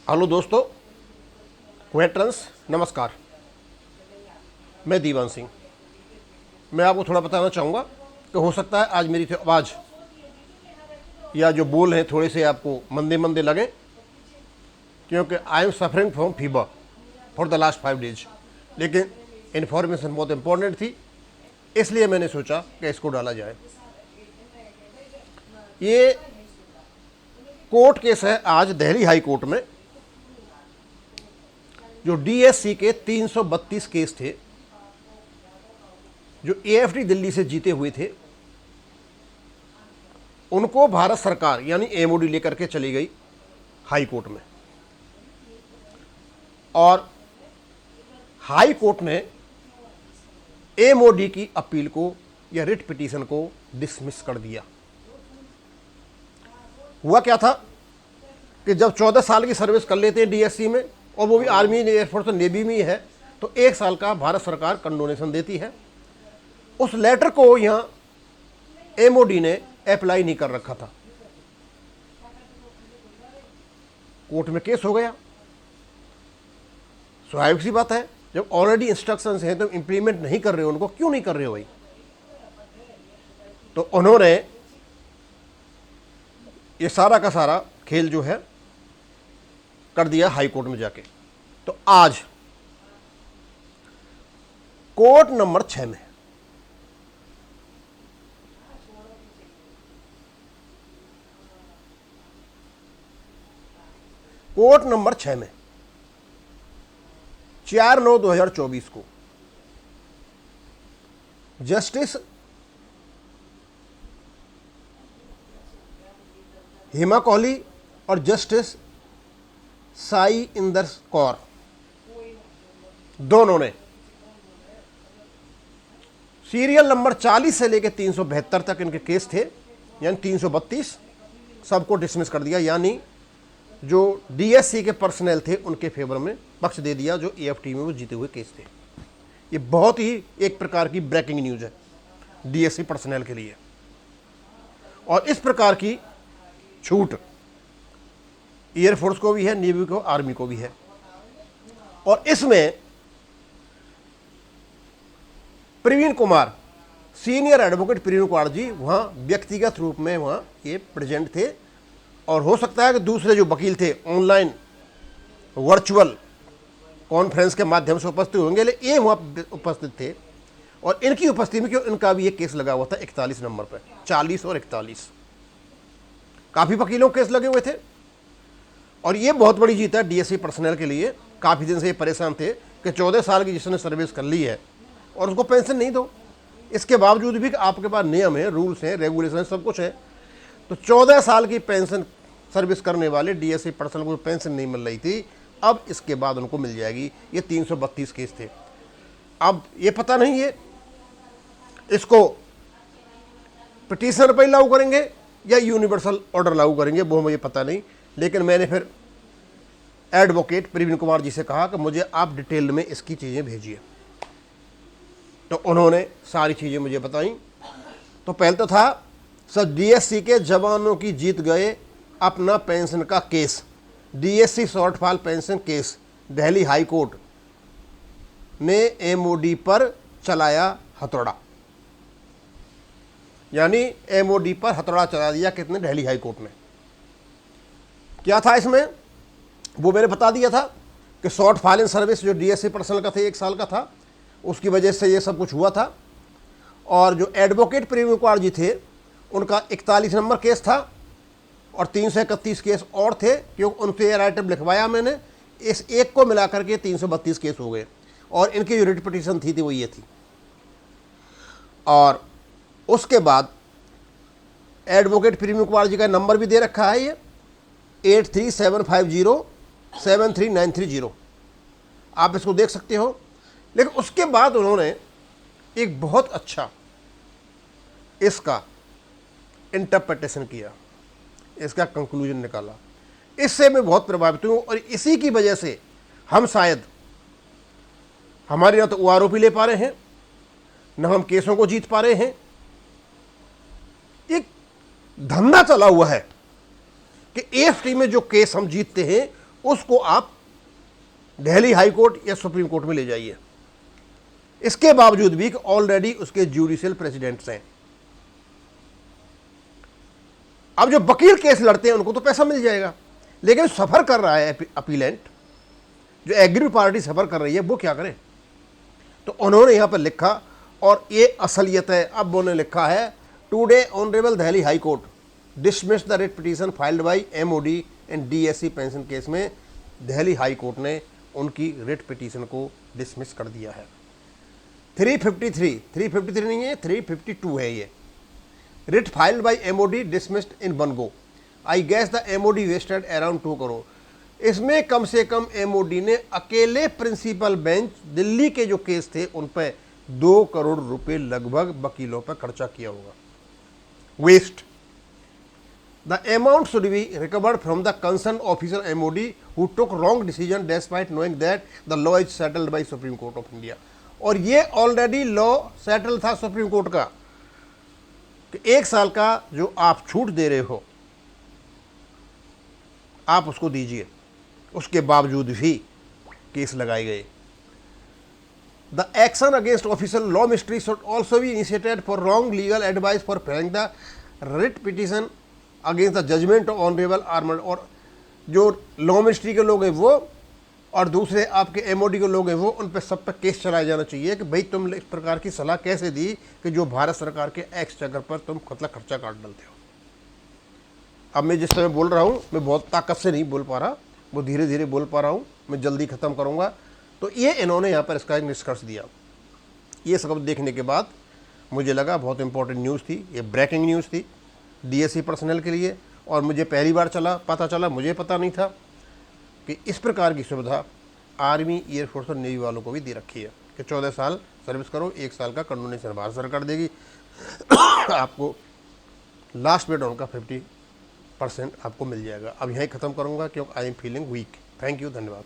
Hello दोस्तों, veterans नमस्कार। मैं दीवान सिंह। मैं आपको थोड़ा बताना चाहूँगा कि हो सकता है आज मेरी आवाज़ या जो बोल हैं थोड़े से आपको मंदे मंदे लगें, क्योंकि I am suffering from fever for the last 5 days. लेकिन इन्फॉर्मेशन बहुत इम्पोर्टेंट थी, इसलिए मैंने सोचा कि इसको डाला जाए। ये कोर्ट केस है आज दिल्ली हाई कोर्ट में। जो डीएससी के 332 केस थे जो एएफडी दिल्ली से जीते हुए थे, उनको भारत सरकार यानी एमओडी लेकर के चली गई हाई कोर्ट में, और हाई कोर्ट ने एमओडी की अपील को या रिट पिटीशन को डिसमिस कर दिया। हुआ क्या था कि जब 14 साल की सर्विस कर लेते हैं डीएससी में, और वो भी आर्मी, एयरफोर्स और नेवी में ही है, तो 1 साल का भारत सरकार कंडोनेशन देती है। उस लेटर को यहाँ एमओडी ने अप्लाई नहीं कर रखा था। कोर्ट में केस हो गया। स्वाभाविक सी बात है, जब ऑलरेडी इंस्ट्रक्शंस हैं तो इंप्लीमेंट नहीं कर रहे हो, उनको क्यों नहीं कर रहे हो भाई? तो उन्होंने ये सारा का सारा खेल जो है कर दिया हाई कोर्ट में जाके। तो आज कोर्ट नंबर 6 में कोर्ट नंबर 6 में 4/9/2024 को जस्टिस हेमा कोहली और जस्टिस साई इंदर कौर दोनों ने सीरियल नंबर 40 से लेकर 372 तक इनके केस थे, यानी 332 सबको डिसमिस कर दिया। यानी जो डीएससी के पर्सनल थे उनके फेवर में पक्ष दे दिया, जो एएफटी में वो जीते हुए केस थे। ये बहुत ही एक प्रकार की ब्रेकिंग न्यूज है डीएससी पर्सनल के लिए, और इस प्रकार की छूट एयरफोर्स को भी है, नेवी को, आर्मी को भी है। और इसमें प्रवीण कुमार, सीनियर एडवोकेट प्रवीण कुमार जी वहाँ व्यक्तिगत रूप में वहाँ ये प्रेजेंट थे, और हो सकता है कि दूसरे जो वकील थे ऑनलाइन वर्चुअल कॉन्फ्रेंस के माध्यम से उपस्थित होंगे, लेकिन ये वहाँ उपस्थित थे। और इनकी उपस्थिति में क्यों, इनका भी ये केस लगा हुआ था 41 नंबर पर, 40 और 41 काफ़ी वकीलों के केस लगे हुए थे। और ये बहुत बड़ी जीत है डीएससी पर्सनल के लिए। काफ़ी दिन से ये परेशान थे कि 14 साल की जिसने सर्विस कर ली है और उसको पेंशन नहीं दो, इसके बावजूद भी आपके पास नियम है, रूल्स हैं, रेगुलेशन, सब कुछ है। तो 14 साल की पेंशन सर्विस करने वाले डीएससी पर्सनल को पेंशन नहीं मिल रही थी, अब इसके बाद उनको मिल जाएगी। ये 332 केस थे। अब ये पता नहीं है इसको पिटीशन पर लागू करेंगे या यूनिवर्सल ऑर्डर लागू करेंगे, वो मुझे पता नहीं। लेकिन मैंने फिर एडवोकेट प्रवीण कुमार जी से कहा कि मुझे आप डिटेल में इसकी चीज़ें भेजिए, तो उन्होंने सारी चीज़ें मुझे बताई। तो पहले तो था सर, डीएससी के जवानों की जीत गए अपना पेंशन का case, DSC shortfall pension case Delhi high court ने एमओडी पर चलाया हथौड़ा, यानी एमओडी पर हथौड़ा चला दिया कितने, दिल्ली हाई कोर्ट ने। क्या था इसमें, वो मैंने बता दिया था कि शॉर्ट फाइलिंग सर्विस जो डीएससी पर्सनल का था 1 साल का था, उसकी वजह से ये सब कुछ हुआ था। और जो एडवोकेट प्रवीण कुमार जी थे उनका 41 नंबर केस था, और 331 केस और थे, क्योंकि उनसे ये राइटअप लिखवाया मैंने। इस एक को मिलाकर के 332 केस हो गए, और इनकी जो रिट पिटीशन थी वो ये थी। और उसके बाद एडवोकेट प्रवीण कुमार जी का नंबर भी दे रखा है, ये 8375073930, आप इसको देख सकते हो। लेकिन उसके बाद उन्होंने एक बहुत अच्छा इसका इंटरप्रिटेशन किया, इसका कंक्लूजन निकाला। इससे मैं बहुत प्रभावित हूँ, और इसी की वजह से हम शायद, हमारे ना तो वो आरोपी ले पा रहे हैं, न हम केसों को जीत पा रहे हैं। एक धंधा चला हुआ है कि एएफटी में जो केस हम जीतते हैं उसको आप दिल्ली हाई कोर्ट या सुप्रीम कोर्ट में ले जाइए। इसके बावजूद भी ऑलरेडी उसके जुडिशियल प्रेसिडेंट्स हैं। अब जो वकील केस लड़ते हैं उनको तो पैसा मिल जाएगा, लेकिन सफर कर रहा है अपीलेंट, जो एग्री पार्टी सफर कर रही है, वो क्या करे? तो उन्होंने यहां पर लिखा, और ये असलियत है। अब उन्होंने लिखा है, today honourable Delhi high court dismiss the writ petition filed by MoD and DSC pension case में दिल्ली हाई कोर्ट ने उनकी रिट पिटीशन को डिसमिस कर दिया है। 353 नहीं है, 352 है ये। Writ filed by MOD dismissed in one go. I guess the MOD wasted around 2 crore. इसमें कम से कम एमओडी ने अकेले प्रिंसिपल बेंच दिल्ली के जो केस थे उन पर 2 करोड़ रुपए लगभग वकीलों पर खर्चा किया होगा। Waste. The amount should be recovered from the concern officer MOD who took wrong decision despite knowing that the law is settled by Supreme Court of India. और ये ऑलरेडी लॉ सेटल था सुप्रीम कोर्ट का कि 1 साल का जो आप छूट दे रहे हो आप उसको दीजिए, उसके बावजूद भी केस लगाए गए। The action against official law ministry should also be initiated for wrong legal advice for filing the writ petition against the judgment of honourable armed. और जो लॉ मिनिस्ट्री के लोग हैं वो, और दूसरे आपके एमओडी के लोग हैं वो, उन पर सब पर केस चलाया जाना चाहिए कि भाई तुम इस प्रकार की सलाह कैसे दी कि जो भारत सरकार के एक्स जगह पर तुम मतलब खर्चा काट डालते हो। अब मैं जिस समय बोल रहा हूँ मैं बहुत ताकत से नहीं बोल पा रहा, वो धीरे धीरे बोल पा रहा हूँ, मैं जल्दी ख़त्म करूँगा। तो ये इन्होंने यहाँ पर इसका एक निष्कर्ष दिया। ये सब देखने के बाद मुझे लगा बहुत इंपॉर्टेंट न्यूज़ थी, ये ब्रेकिंग न्यूज़ थी डीएससी पर्सनल के लिए, और मुझे पहली बार पता चला, मुझे पता नहीं था कि इस प्रकार की सुविधा आर्मी, एयरफोर्स और नेवी वालों को भी दे रखी है कि 14 साल सर्विस करो, 1 साल का कंडोनेशन भारत सरकार देगी आपको, लास्ट में डाउन का 50% आपको मिल जाएगा। अब यहीं ख़त्म करूँगा क्योंकि I am feeling weak. Thank you, धन्यवाद।